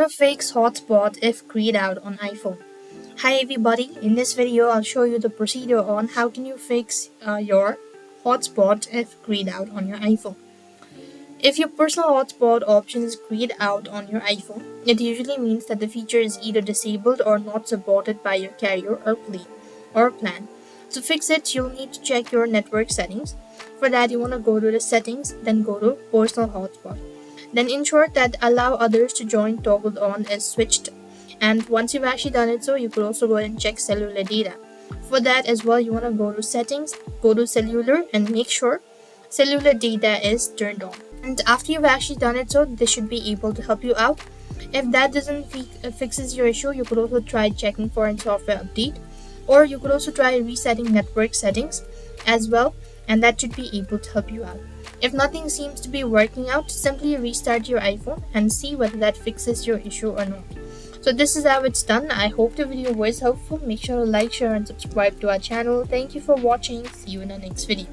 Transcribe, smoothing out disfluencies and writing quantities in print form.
fix hotspot if grayed out on iPhone? Hi everybody, in this video I'll show you the procedure on how can you fix your hotspot if grayed out on your iPhone. If your personal hotspot option is grayed out on your iPhone, it usually means that the feature is either disabled or not supported by your carrier or plan. To fix it, you'll need to check your network settings. For that, you want to go to the settings, then go to personal hotspot. Then ensure that allow others to join toggled on is switched. And once you've actually done it, you could also go ahead and check cellular data. For that as well, you want to go to settings, go to cellular, and make sure cellular data is turned on. And after you've actually done it, this should be able to help you out. If that doesn't fixes your issue, you could also try checking for a software update, or you could also try resetting network settings as well, and that should be able to help you out. If nothing seems to be working out, simply restart your iPhone and see whether that fixes your issue or not. So this is how it's done. I hope the video was helpful. Make sure to like, share and subscribe to our channel. Thank you for watching. See you in the next video.